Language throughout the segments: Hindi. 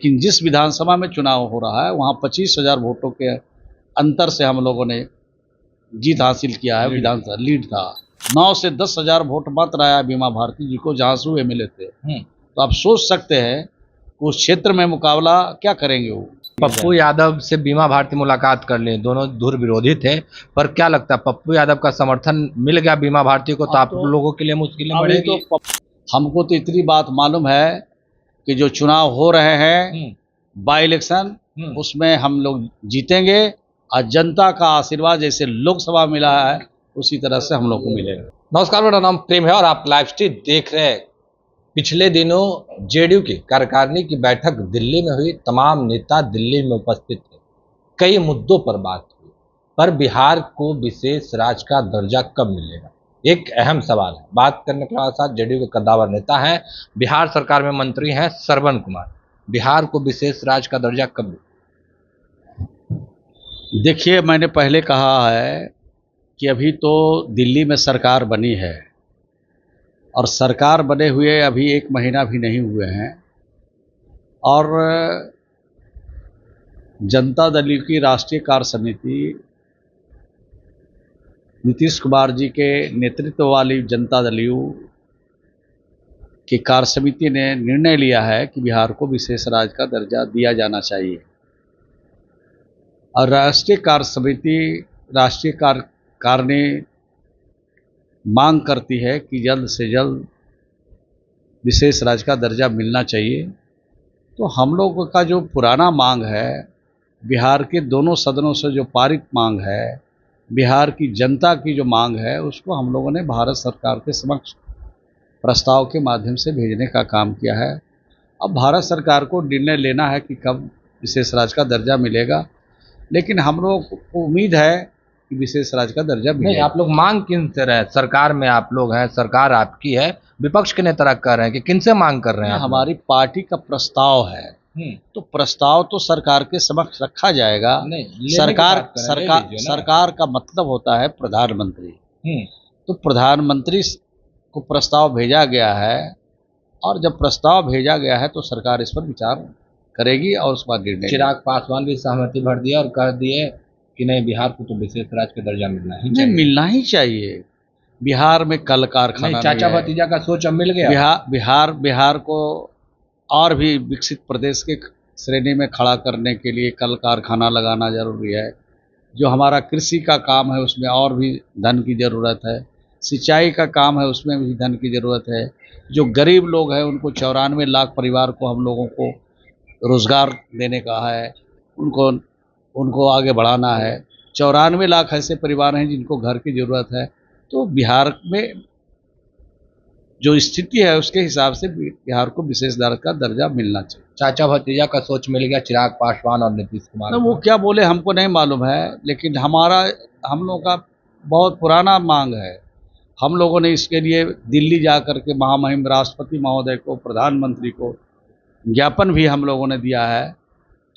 लेकिन जिस विधानसभा में चुनाव हो रहा है वहाँ 25,000 वोटों के अंतर से हम लोगों ने जीत हासिल किया है। विधानसभा लीड था, 9 से 10,000 वोट मात्र आया बीमा भारती जी को, जहाँ से वो एमएलए थे। तो आप सोच सकते हैं उस क्षेत्र में मुकाबला क्या करेंगे वो। पप्पू यादव से बीमा भारती मुलाकात कर ली, दोनों धुर विरोधी थे, पर क्या लगता है पप्पू यादव का समर्थन मिल गया बीमा भारती को तो आप लोगों के लिए मुश्किलें बढ़ेगी? तो हमको तो इतनी बात मालूम है कि जो चुनाव हो रहे हैं बाई इलेक्शन, उसमें हम लोग जीतेंगे और जनता का आशीर्वाद जैसे लोकसभा मिला है उसी तरह से हम लोग को मिलेगा। नमस्कार, मेरा नाम प्रेम है और आप लाइव स्ट्रीम देख रहे हैं। पिछले दिनों जेडीयू की कार्यकारिणी की बैठक दिल्ली में हुई, तमाम नेता दिल्ली में उपस्थित थे, कई मुद्दों पर बात हुई, पर बिहार को विशेष राज्य का दर्जा कब मिलेगा, एक अहम सवाल है। बात करने के साथ जेडीयू के कद्दावर नेता हैं, बिहार सरकार में मंत्री हैं श्रवण कुमार। बिहार को विशेष राज्य का दर्जा कब मिलेगा? देखिए, मैंने पहले कहा है कि अभी तो दिल्ली में सरकार बनी है और सरकार बने हुए अभी 1 महीना भी नहीं हुए हैं और जनता दल की राष्ट्रीय कार्य समिति नीतीश कुमार जी के नेतृत्व वाली जनता दल की कार्य समिति ने निर्णय लिया है कि बिहार को विशेष राज्य का दर्जा दिया जाना चाहिए। और राष्ट्रीय कार्य समिति राष्ट्रीय कार्यकारिणी मांग करती है कि जल्द से जल्द विशेष राज्य का दर्जा मिलना चाहिए। तो हम लोगों का जो पुराना मांग है, बिहार के दोनों सदनों से जो पारित मांग है, बिहार की जनता की जो मांग है, उसको हम लोगों ने भारत सरकार के समक्ष प्रस्ताव के माध्यम से भेजने का काम किया है। अब भारत सरकार को निर्णय लेना है कि कब विशेष राज्य का दर्जा मिलेगा, लेकिन हम लोग को उम्मीद है कि विशेष राज्य का दर्जा मिलेगा। नहीं, आप लोग मांग किन से रहे? सरकार में आप लोग हैं, सरकार आपकी है, विपक्ष के नेता कह रहे हैं कि किन से मांग कर रहे हैं? हमारी पार्टी का प्रस्ताव है, तो प्रस्ताव तो सरकार के समक्ष रखा जाएगा। सरकार का मतलब होता है प्रधानमंत्री। तो प्रधानमंत्री को प्रस्ताव भेजा गया है और जब प्रस्ताव भेजा गया है तो सरकार इस पर विचार करेगी और उसके बाद निर्णय। चिराग पासवान भी सहमति भर दिया और कह दिए कि नहीं, बिहार को तो विशेष राज्य का दर्जा मिलना ही चाहिए। मिलना ही चाहिए। बिहार में कल कारखाना, चाचा भतीजा का सोच अब मिल गया। बिहार को और भी विकसित प्रदेश के श्रेणी में खड़ा करने के लिए कल कारखाना लगाना जरूरी है। जो हमारा कृषि का काम है उसमें और भी धन की ज़रूरत है, सिंचाई का काम है उसमें भी धन की ज़रूरत है। जो गरीब लोग हैं उनको 94 लाख परिवार को हम लोगों को रोज़गार देने का है, उनको आगे बढ़ाना है। 94 लाख ऐसे परिवार हैं जिनको घर की ज़रूरत है। तो बिहार में जो स्थिति है उसके हिसाब से बिहार को विशेष राज्य का दर्जा मिलना चाहिए। चाचा भतीजा का सोच मिल गया चिराग पासवान और नीतीश कुमार। वो क्या बोले हमको नहीं मालूम है, लेकिन हम लोग का बहुत पुराना मांग है। हम लोगों ने इसके लिए दिल्ली जा कर के महामहिम राष्ट्रपति महोदय को, प्रधानमंत्री को ज्ञापन भी हम लोगों ने दिया है।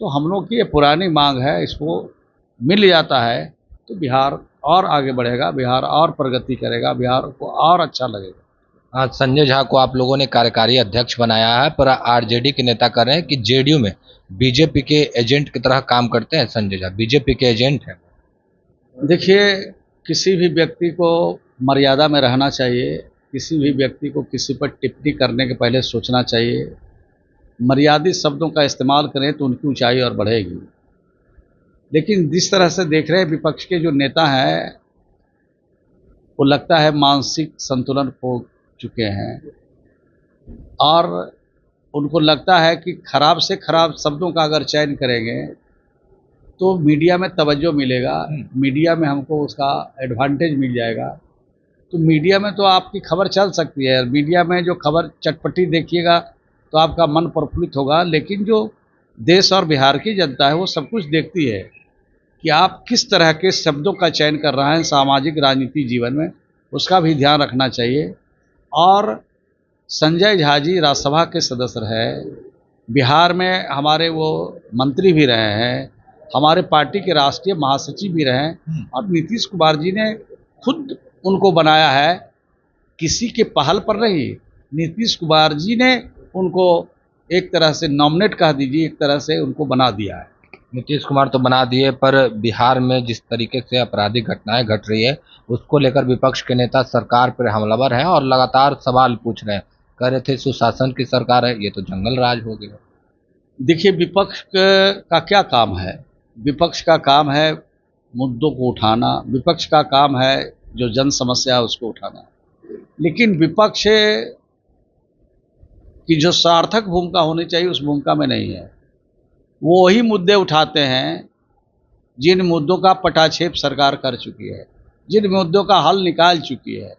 तो हम लोग की ये पुरानी मांग है, इसको मिल जाता है तो बिहार और आगे बढ़ेगा, बिहार और प्रगति करेगा, बिहार को और अच्छा लगेगा। आज संजय झा को आप लोगों ने कार्यकारी अध्यक्ष बनाया है, पर आरजेडी के नेता कह रहे हैं कि जेडीयू में बीजेपी के एजेंट की तरह काम करते हैं। संजय झा बीजेपी के एजेंट हैं। देखिए, किसी भी व्यक्ति को मर्यादा में रहना चाहिए। किसी भी व्यक्ति को किसी पर टिप्पणी करने के पहले सोचना चाहिए। मर्यादित शब्दों का इस्तेमाल करें तो उनकी ऊंचाई और बढ़ेगी। लेकिन जिस तरह से देख रहे हैं विपक्ष के जो नेता हैं, वो लगता है मानसिक संतुलन खो चुके हैं और उनको लगता है कि खराब से खराब शब्दों का अगर चयन करेंगे तो मीडिया में तवज्जो मिलेगा, मीडिया में हमको उसका एडवांटेज मिल जाएगा। तो मीडिया में तो आपकी खबर चल सकती है, मीडिया में जो खबर चटपटी देखिएगा तो आपका मन प्रफुल्लित होगा, लेकिन जो देश और बिहार की जनता है वो सब कुछ देखती है कि आप किस तरह के शब्दों का चयन कर रहे हैं सामाजिक राजनीति जीवन में, उसका भी ध्यान रखना चाहिए। और संजय झा जी राज्यसभा के सदस्य रहे, बिहार में हमारे वो मंत्री भी रहे हैं, हमारे पार्टी के राष्ट्रीय महासचिव भी रहे हैं और नीतीश कुमार जी ने खुद उनको बनाया है, किसी के पहल पर नहीं। नीतीश कुमार जी ने उनको एक तरह से नॉमिनेट कह दीजिए, एक तरह से उनको बना दिया है। नीतीश कुमार तो बना दिए, पर बिहार में जिस तरीके से आपराधिक घटनाएं घट रही है उसको लेकर विपक्ष के नेता सरकार पर हमलावर हैं और लगातार सवाल पूछ रहे हैं। कह रहे थे सुशासन की सरकार है, ये तो जंगल राज हो गया। देखिए, विपक्ष का क्या काम है? विपक्ष का काम है मुद्दों को उठाना, विपक्ष का काम है जो जन समस्या है उसको उठाना। लेकिन विपक्ष की जो सार्थक भूमिका होनी चाहिए उस भूमिका में नहीं है। वो वही मुद्दे उठाते हैं जिन मुद्दों का पटाक्षेप सरकार कर चुकी है, जिन मुद्दों का हल निकाल चुकी है।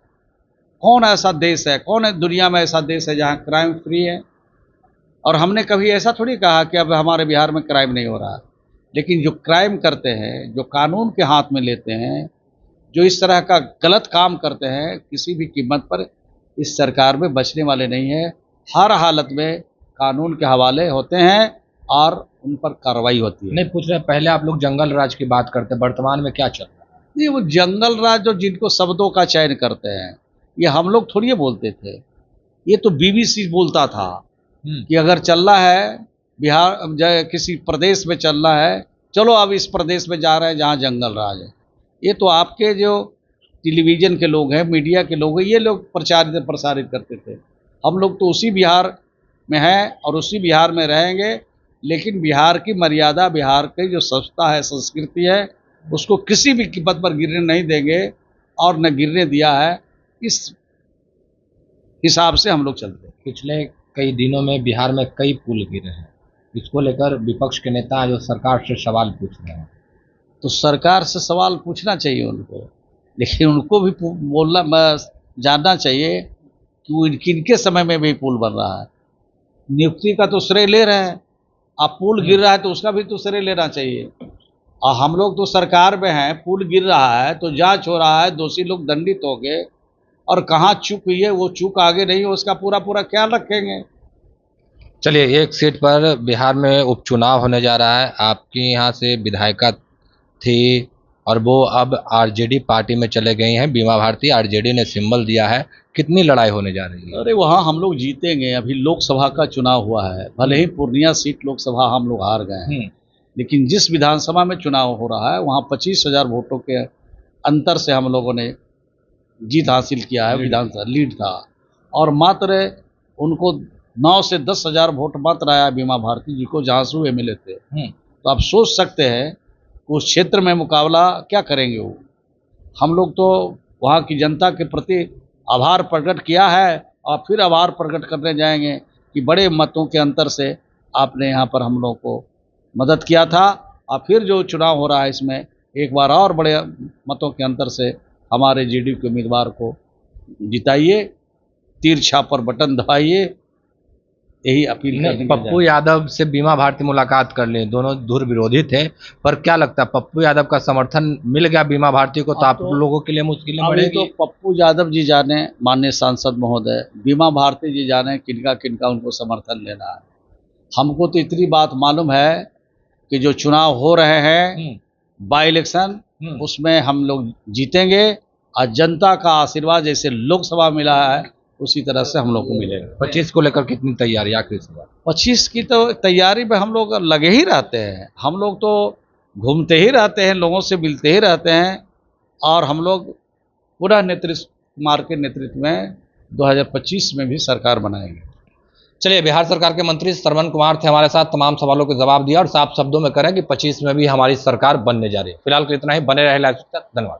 कौन ऐसा देश है, कौन है दुनिया में ऐसा देश है जहाँ क्राइम फ्री है? और हमने कभी ऐसा थोड़ी कहा कि अब हमारे बिहार में क्राइम नहीं हो रहा है। लेकिन जो क्राइम करते हैं, जो कानून के हाथ में लेते हैं, जो इस तरह का गलत काम करते हैं, किसी भी कीमत पर इस सरकार में बचने वाले नहीं है। हर हालत में कानून के हवाले होते हैं और उन पर कार्रवाई होती है। नहीं पूछ रहे, पहले आप लोग जंगल राज की बात करते, वर्तमान में क्या चल रहा है? नहीं, वो जंगल राज जो जिनको शब्दों का चयन करते हैं, ये हम लोग थोड़ी बोलते थे। ये तो बीबीसी बोलता था कि अगर चल रहा है बिहार किसी प्रदेश में चल रहा है, चलो अब इस प्रदेश में जा रहे हैं जहाँ जंगल राज है। ये तो आपके जो टेलीविज़न के लोग हैं, मीडिया के लोग हैं, ये लोग प्रसारित करते थे। हम लोग तो उसी बिहार में हैं और उसी बिहार में रहेंगे। लेकिन बिहार की मर्यादा, बिहार की जो सभ्यता है, संस्कृति है, उसको किसी भी कीमत पर गिरने नहीं देंगे और न गिरने दिया है। इस हिसाब से हम लोग चलते हैं। पिछले कई दिनों में बिहार में कई पुल गिरे हैं, इसको लेकर विपक्ष के नेता जो सरकार से सवाल पूछ रहे हैं। तो सरकार से सवाल पूछना चाहिए उनको, लेकिन उनको भी बोलना जानना चाहिए कि वो किनके समय में भी पुल बन रहा है। नियुक्ति का तो श्रेय ले रहे हैं, अब पुल गिर रहा है तो उसका भी तो श्रेय लेना चाहिए। और हम लोग तो सरकार में हैं, पुल गिर रहा है तो जांच हो रहा है, दोषी लोग दंडित हो गए, और कहाँ चूक हुई है वो चूक आगे नहीं हो उसका पूरा ख्याल रखेंगे। चलिए, एक सीट पर बिहार में उपचुनाव होने जा रहा है। आपकी यहाँ से विधायिका थी और वो अब आरजेडी पार्टी में चले गई हैं, बीमा भारती। आरजेडी ने सिंबल दिया है। कितनी लड़ाई होने जा रही है? अरे वहाँ हम लोग जीतेंगे। अभी लोकसभा का चुनाव हुआ है, भले ही पूर्णिया सीट लोकसभा हम लोग हार गए हैं, लेकिन जिस विधानसभा में चुनाव हो रहा है वहाँ 25,000 वोटों के अंतर से हम लोगों ने जीत हासिल किया है। विधानसभा लीड था और मात्र उनको 9 से 10,000 वोट मात्र आया बीमा भारती जी को, जहाँ से वो MLA थे। तो आप सोच सकते हैं उस क्षेत्र में मुकाबला क्या करेंगे वो। हम लोग तो वहाँ की जनता के प्रति आभार प्रकट किया है और फिर आभार प्रकट करने जाएंगे कि बड़े मतों के अंतर से आपने यहाँ पर हम लोग को मदद किया था, और फिर जो चुनाव हो रहा है इसमें एक बार और बड़े मतों के अंतर से हमारे जेडीयू के उम्मीदवार को जिताइए, तीर छाप पर बटन दबाइए, यही अपील करने। पप्पू यादव से बीमा भारती मुलाकात कर ली, दोनों धुर विरोधी थे, पर क्या लगता है पप्पू यादव का समर्थन मिल गया बीमा भारती को तो आप लोगों के लिए मुश्किलें बढ़ेगी? तो पप्पू यादव जी जाने, माननीय सांसद महोदय, बीमा भारती जी जाने किनका किनका उनको समर्थन लेना है। हमको तो इतनी बात मालूम है कि जो चुनाव हो रहे हैं बाई इलेक्शन, उसमें हम लोग जीतेंगे और जनता का आशीर्वाद जैसे लोकसभा मिला है उसी तरह से हम लोग को मिलेगा। 25 को लेकर कितनी तैयारी आखिरी सवाल? 25 की तो तैयारी में हम लोग लगे ही रहते हैं। हम लोग तो घूमते ही रहते हैं, लोगों से मिलते ही रहते हैं, और हम लोग पूरा नीतीश कुमार के नेतृत्व में 2025 में भी सरकार बनाएंगे। चलिए, बिहार सरकार के मंत्री श्रवण कुमार थे हमारे साथ, तमाम सवालों के जवाब दिया और साफ शब्दों में करें कि 25 में भी हमारी सरकार बनने जा रही है। फिलहाल के इतना ही, बने रहे लाइव। धन्यवाद।